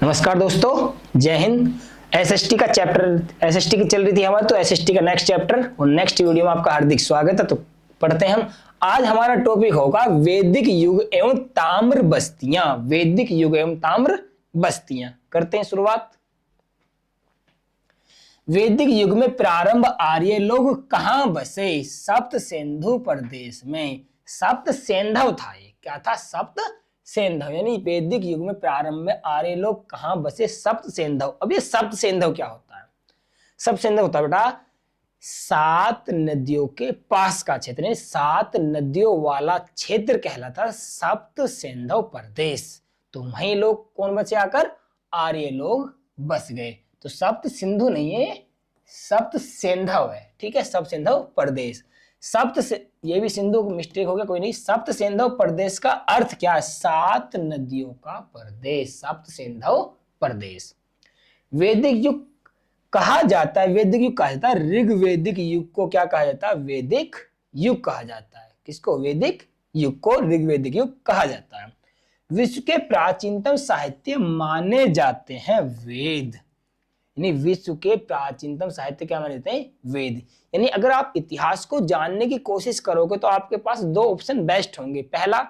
नमस्कार दोस्तों, जय हिंद। एसएसटी का चैप्टर एसएसटी की चल रही थी हमारी, तो एसएसटी का नेक्स्ट चैप्टर और नेक्स्ट वीडियो में आपका हार्दिक स्वागत है। तो पढ़ते हैं हम। आज हमारा टॉपिक होगा वैदिक युग एवं ताम्र बस्तियां। वैदिक युग एवं ताम्र बस्तियां करते हैं शुरुआत। वैदिक युग में प्रारंभ आर्य लोग कहां बसे? सप्त सिंधु प्रदेश में। सप्त सिंधु था, ये क्या था? सप्त सिंधु। यानी वैदिक युग में प्रारंभ में आर्य लोग कहां बसे? सप्त सिंधु। अब ये सप्त सिंधु क्या होता है? सप्त सिंधु होता है बेटा सात नदियों के पास का क्षेत्र है। सात नदियों वाला क्षेत्र कहलाता सप्त सिंधु प्रदेश। तो वहीं लोग कौन बचे आकर? आर्य लोग बस गए। तो सप्त सिंधु नहीं है, सप्त सिंधु है। ठीक है, सप्त सिंधु प्रदेश। सप्त से ये भी सिंधु मिस्टेक हो गया, कोई नहीं। सप्त सिंधु प्रदेश का अर्थ क्या है? सात नदियों का प्रदेश, सप्त सिंधु प्रदेश। वैदिक युग कहा जाता है, वैदिक युग कहा जाता है ऋग्वैदिक युग को। क्या कहा जाता है? वैदिक युग कहा जाता है। किसको? वैदिक युग को ऋग्वैदिक युग कहा जाता है। विश्व के प्राचीनतम साहित्य माने जाते हैं वेद। यानी विश्व के प्राचीनतम साहित्य क्या माने जाते हैं? वेद। यानी अगर आप इतिहास को जानने की कोशिश करोगे तो आपके पास दो ऑप्शन बेस्ट होंगे। पहला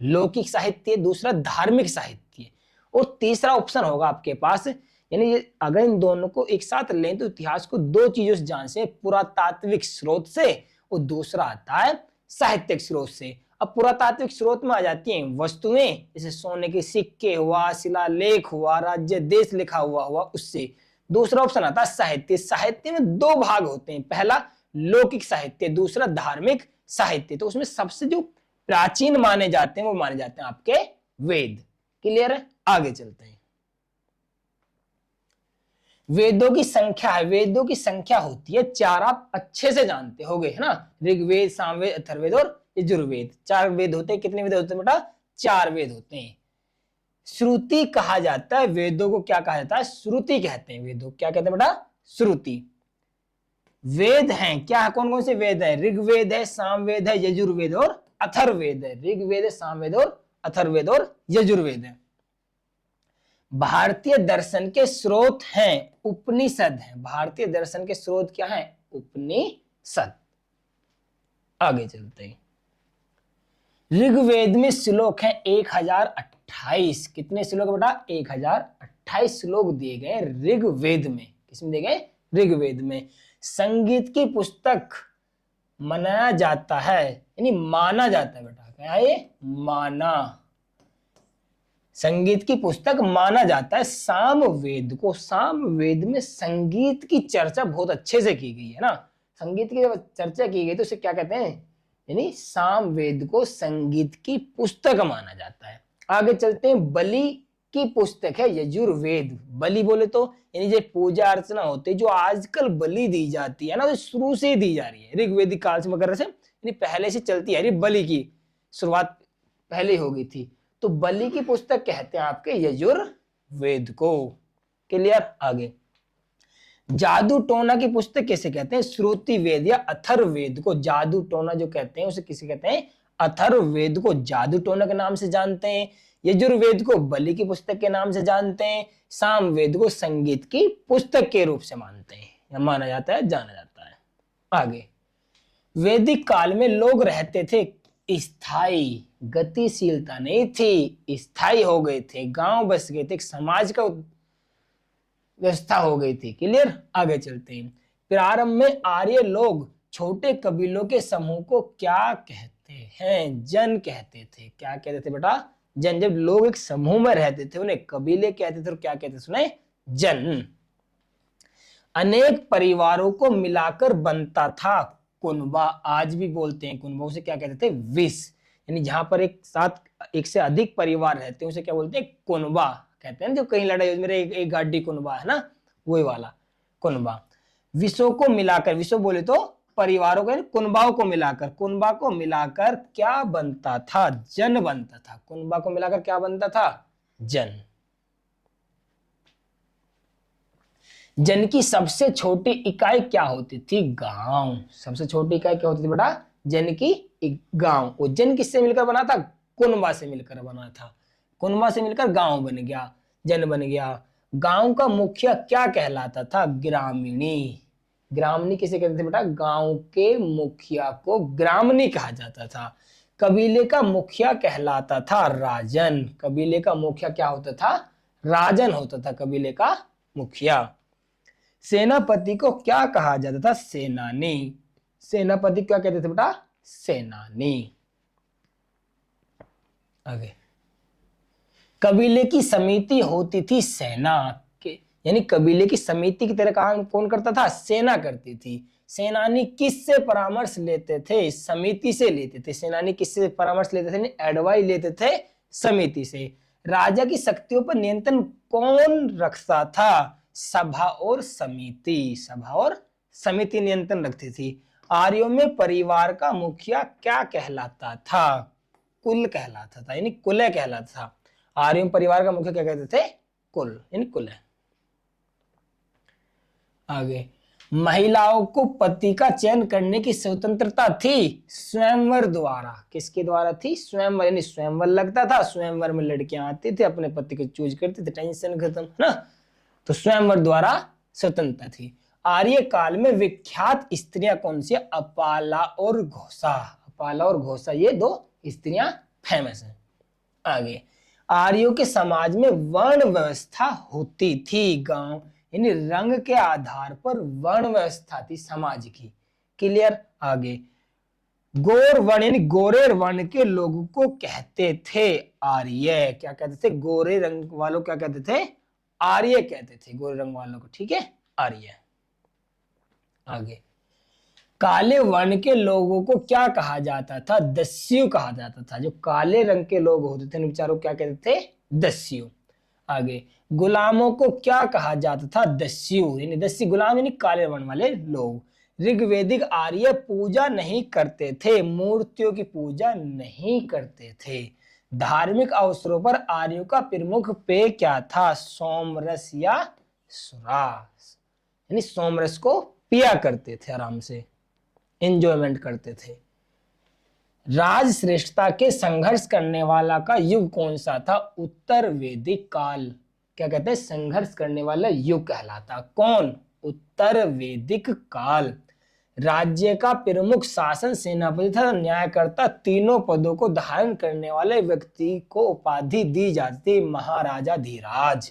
लौकिक साहित्य, दूसरा धार्मिक साहित्य, और तीसरा ऑप्शन होगा आपके पास। यानी अगर इन दोनों को एक साथ लें तो इतिहास को दो चीजों से जान से, पुरातात्विक स्रोत से और दूसरा आता है साहित्यिक स्रोत से। अब पुरातात्विक स्रोत में आ जाती हैं वस्तुएं, जैसे सोने के सिक्के हुआ, शिलालेख हुआ, राज्य देश लिखा हुआ उससे। दूसरा ऑप्शन आता है साहित्य। साहित्य में दो भाग होते हैं, पहला लौकिक साहित्य, दूसरा धार्मिक साहित्य। तो उसमें सबसे जो प्राचीन माने जाते हैं वो माने जाते हैं आपके वेद। क्लियर है? आगे चलते हैं। वेदों की संख्या है, वेदों की संख्या होती है चार। आप अच्छे से जानते होगे, है ना? ऋग्वेद, सामवेद, अथर्ववेद और यजुर्वेद। चार वेद होते हैं। कितने वेद होते हैं बेटा? चार वेद होते हैं। श्रुति कहा जाता है वेदों को। क्या कहा जाता है? श्रुति कहते हैं वेदों। क्या कहते हैं बेटा? श्रुति। वेद हैं क्या? कौन कौन से वेद है? ऋग्वेद है, सामवेद है, यजुर्वेद और अथर्ववेद है। ऋग्वेद, सामवेद और अथर्ववेद और यजुर्वेद है। भारतीय दर्शन के स्रोत हैं उपनिषद हैं। भारतीय दर्शन के स्रोत क्या है? उपनिषद। आगे चलते हैं। ऋग्वेद में श्लोक हैं 1028। कितने श्लोक बेटा? 1028 श्लोक दिए गए ऋग्वेद में। किसमें दिए गए? ऋग्वेद में। संगीत की पुस्तक मनाया जाता है, यानी माना जाता है बेटा। क्या है ये? माना। संगीत की पुस्तक माना जाता है सामवेद को। सामवेद में संगीत की चर्चा बहुत अच्छे से की गई है ना। संगीत की जब चर्चा की गई तो उसे क्या कहते हैं? यानी सामवेद को संगीत की पुस्तक माना जाता है। आगे चलते हैं। बलि की पुस्तक है यजुर्वेद। बलि बोले तो यानी जो पूजा अर्चना होती है, जो आजकल बलि दी जाती है ना, वो शुरू से दी जा रही है ऋग्वेदिक काल से वगैरह से, यानी पहले से चलती है। बलि की शुरुआत पहले हो गई थी। तो बलि की पुस्तक कहते हैं आपके यजुर्वेद को। क्लियर? आगे। जादू टोना की पुस्तक कैसे कहते हैं? श्रुति वेद या अथर्ववेद को। जादू टोना जो कहते हैं उसे किसे कहते हैं? अथर्ववेद को जादू टोना के नाम से जानते हैं। यजुर्वेद को बलि की पुस्तक के नाम से जानते हैं। सामवेद को संगीत की पुस्तक के रूप से मानते हैं, या माना जाता है, जाना जाता है। आगे। वैदिक काल में लोग रहते थे स्थायी, गतिशीलता नहीं थी, स्थायी हो गए थे, गांव बस गए थे, एक समाज का व्यवस्था हो गई थी। क्लियर? आगे चलते हैं। प्रारंभ में आर्य लोग छोटे कबीलों के समूह को क्या कहते हैं? जन कहते थे। क्या कहते थे बेटा? जन। जब लोग एक समूह में रहते थे उन्हें कबीले कहते थे, और क्या कहते थे उन्हें? जन। अनेक परिवारों को मिलाकर बनता था कुनबा। आज भी बोलते हैं कुनबा। उसे क्या कहते थे? विश। यानी जहां पर एक साथ एक से अधिक परिवार रहते हैं उसे क्या बोलते हैं? कुनबा कहते हैं। जो कहीं लड़ाई हो, मेरे एक गाड़ी कुनबा है ना, वही वाला कुनबा। विषों को मिलाकर, विषो बोले तो परिवारों को, कुनबाओं को मिलाकर, कुनबा को मिलाकर क्या बनता था? जन बनता था। कुनबा को मिलाकर क्या बनता था? जन। जन की सबसे छोटी इकाई क्या होती थी? गांव। सबसे छोटी इकाई क्या होती थी बेटा? जन की गांव। और जन किससे मिलकर बना था? कुनबा से मिलकर बना था। कुनबा से मिलकर गांव बन गया। जन बन गया। गांव का मुखिया क्या कहलाता था? ग्रामीणी। ग्रामणी किसे कहते थे बेटा? गांव के मुखिया को ग्रामणी कहा जाता था। कबीले का मुखिया कहलाता था राजन। कबीले का मुखिया क्या होता था? राजन होता था कबीले का मुखिया। सेनापति को क्या कहा जाता था? सेनानी। सेनापति क्या कहते थे बेटा? सेनानी। आगे, कबीले की समिति होती थी सेना के, यानी कबीले की समिति की तरह काम कौन करता था? सेना करती थी। सेनानी किससे परामर्श लेते थे? समिति से लेते थे। सेनानी किससे परामर्श लेते थे? एडवाइस लेते थे समिति से। राजा की शक्तियों पर नियंत्रण कौन रखता था? सभा और समिति। सभा और समिति नियंत्रण रखती थी। आर्यों में परिवार का मुखिया क्या कहलाता था? कुल कहलाता था, यानी कुल कहलाता था। आर्य परिवार का मुख्य क्या कहते थे? कुल, यानी कुल। आगे, महिलाओं को पति का चयन करने की स्वतंत्रता थी स्वयंवर द्वारा। किसके द्वारा थी? स्वयंवर, यानी स्वयंवर लगता था, स्वयंवर में लड़कियां आती थी, अपने पति को चूज करती थी, टेंशन खत्म, है ना। तो स्वयंवर द्वारा स्वतंत्रता थी। आर्य काल में विख्यात स्त्रियां कौन सी? अपाला और घोषा। अपाला और घोषा ये दो स्त्रियां फेमस हैं। आगे, आर्यों के समाज में वर्ण व्यवस्था होती थी। गांव यानी रंग के आधार पर वर्ण व्यवस्था थी समाज की। क्लियर। आगे, गोर वर्ण यानी गोरे वर्ण के लोगों को कहते थे आर्य। क्या कहते थे? गोरे रंग वालों क्या कहते थे? आर्य कहते थे गोरे रंग वालों को, ठीक है, आर्य। आगे, काले वर्ण के लोगों को क्या कहा जाता था? दस्यु कहा जाता था। जो काले रंग के लोग होते थे बेचारों क्या कहते थे? दस्यु। आगे, गुलामों को क्या कहा जाता था? दस्यु, यानी दस्यु गुलाम यानी काले वर्ण वाले लोग। ऋग्वेदिक आर्य पूजा नहीं करते थे, मूर्तियों की पूजा नहीं करते थे। धार्मिक अवसरों पर आर्यों का प्रमुख पेय क्या था? सोमरस या सुरास, यानी सोमरस को पिया करते थे, आराम से एंजॉयमेंट करते थे। राज श्रेष्ठता के संघर्ष करने वाला का युग कौन सा था? उत्तर वैदिक काल। क्या कहते हैं? संघर्ष करने वाला युग कहलाता। कौन? उत्तर वैदिक काल। राज्य का प्रमुख शासन सेनापति था, न्यायकर्ता। तीनों पदों को धारण करने वाले व्यक्ति को उपाधि दी जाती महाराजा धीराज।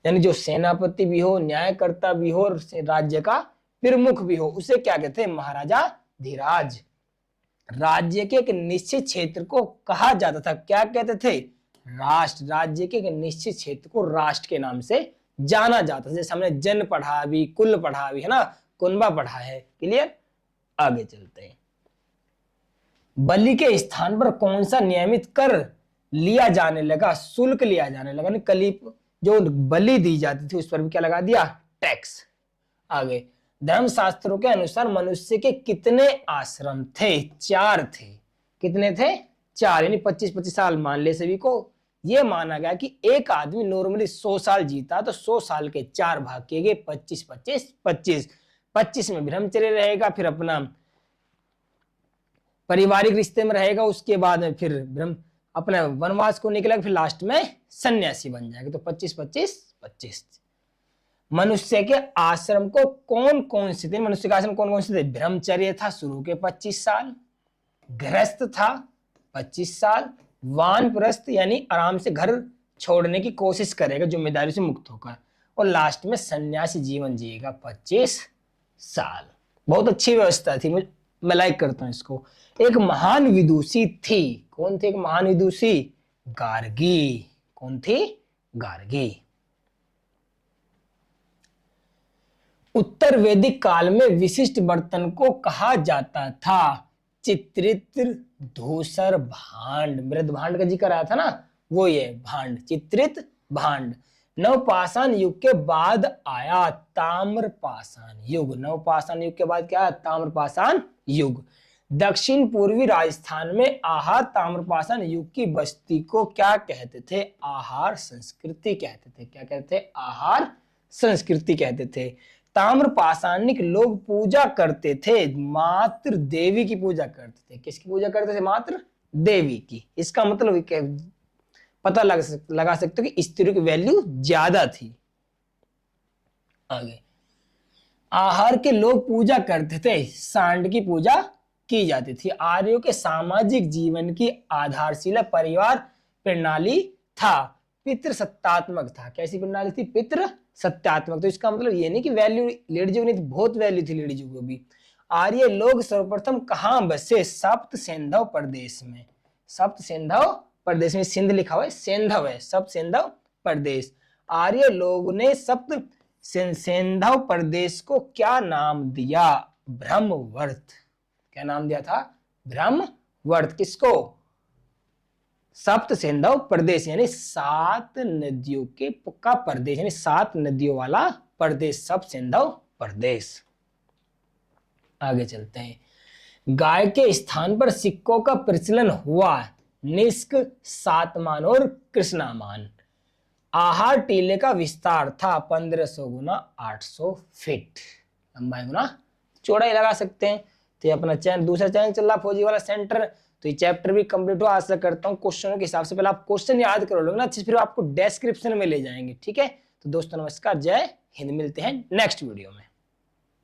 यानी जो सेनापति भी हो, न्यायकर्ता भी हो और राज्य का प्रमुख भी हो, उसे क्या कहते हैं? महाराजा धीराज। राज्य के एक निश्चित क्षेत्र को कहा जाता था, क्या कहते थे? राष्ट्र। राज्य के एक निश्चित क्षेत्र को राष्ट्र के नाम से जाना जाता था। जैसे हमने जन पढ़ा भी, कुल पढ़ा भी, है ना, कुनबा पढ़ा है। क्लियर। आगे चलते हैं। बलि के स्थान पर कौन सा नियमित कर लिया जाने लगा? शुल्क लिया जाने लगा। कली जो बलि दी जाती थी उस पर भी क्या लगा दिया? टैक्स। आगे, धर्मशास्त्रों के अनुसार मनुष्य के कितने आश्रम थे? 4 थे। कितने थे? 4, यानी 25-25 साल मान ले सभी को। यह माना गया कि एक आदमी नॉर्मली 100 साल जीता तो 100 साल के 4 भाग किए गए, 25-25-25। 25 में ब्रह्मचर्य रहेगा, फिर अपना पारिवारिक रिश्ते में रहेगा, उसके बाद में फिर ब्रह्म अपना वनवास को निकलेगा, फिर लास्ट में सन्यासी बन जाएगा। तो 25-25-25। मनुष्य के आश्रम को कौन कौन से थे? मनुष्य के आश्रम कौन कौन से थे? ब्रह्मचर्य था शुरू के 25 साल, गृहस्थ था 25 साल, वानप्रस्थ यानी आराम से घर छोड़ने की कोशिश करेगा जिम्मेदारी से मुक्त होकर, और लास्ट में सन्यासी जीवन जिएगा 25 साल। बहुत अच्छी व्यवस्था थी, मैं लाइक करता हूं इसको। एक महान विदुषी थी। कौन थी एक महान विदुषी? गार्गी। कौन थी? गार्गी। उत्तर वैदिक काल में विशिष्ट बर्तन को कहा जाता था चित्रित धूसर भांड। मृद भांड का जिक्र आया था ना, वो ये भांड, चित्रित भांड। नवपाषाण युग के बाद आया ताम्रपाषाण युग। नवपाषाण युग के बाद क्या आया? ताम्रपाषाण युग। दक्षिण पूर्वी राजस्थान में आहार ताम्रपाषाण युग की बस्ती को क्या कहते थे? आहार संस्कृति कहते थे। क्या कहते थे? आहार संस्कृति कहते थे। ताम्रपाषाणिक लोग पूजा करते थे, मात्र देवी की पूजा करते थे। किसकी पूजा करते थे? मात्र देवी की। इसका मतलब पता लगा सकते हो कि स्त्रियों की वैल्यू ज्यादा थी। आगे, आहार के लोग पूजा करते थे, सांड की पूजा की जाती थी। आर्यों के सामाजिक जीवन की आधारशिला परिवार प्रणाली था, पितृ सत्तात्मक था। कैसी प्रणाली थी? पितृ सत्यात्मक। तो इसका मतलब ये नहीं कि वैल्यू लेडीज को नहीं थी, बहुत वैल्यू थी लेडीज को भी। आर्य लोग सर्वप्रथम कहां बसे? सप्त सिंधव प्रदेश में। सप्त सिंधव प्रदेश में, सिंध लिखा हुआ है, सिंधव है, सप्त सिंधव प्रदेश। आर्य लोग ने सप्त सिंधव प्रदेश को क्या नाम दिया? ब्रह्मवर्त। क्या नाम दिया था? ब्रह्मवर्त। किसको? सप्त सिंधव प्रदेश, यानी 7 नदियों के का प्रदेश, यानी 7 नदियों वाला प्रदेश, सप्त सिंधव प्रदेश। आगे चलते हैं। गाय के स्थान पर सिक्कों का प्रचलन हुआ, निष्क, सातमान और कृष्णामान। आहार टीले का विस्तार था 1500 गुना 800 फीट। लंबाई गुना चौड़ाई लगा सकते हैं। तो ये अपना चैनल, दूसरा चैनल चल रहा फौजी वाला सेंटर। तो ये चैप्टर भी कंप्लीट हो, आशा करता हूँ क्वेश्चनों के हिसाब से। पहले आप क्वेश्चन याद करो लोग ना, फिर आपको डिस्क्रिप्शन में ले जाएंगे। ठीक है, तो दोस्तों नमस्कार, जय हिंद, मिलते हैं नेक्स्ट वीडियो में।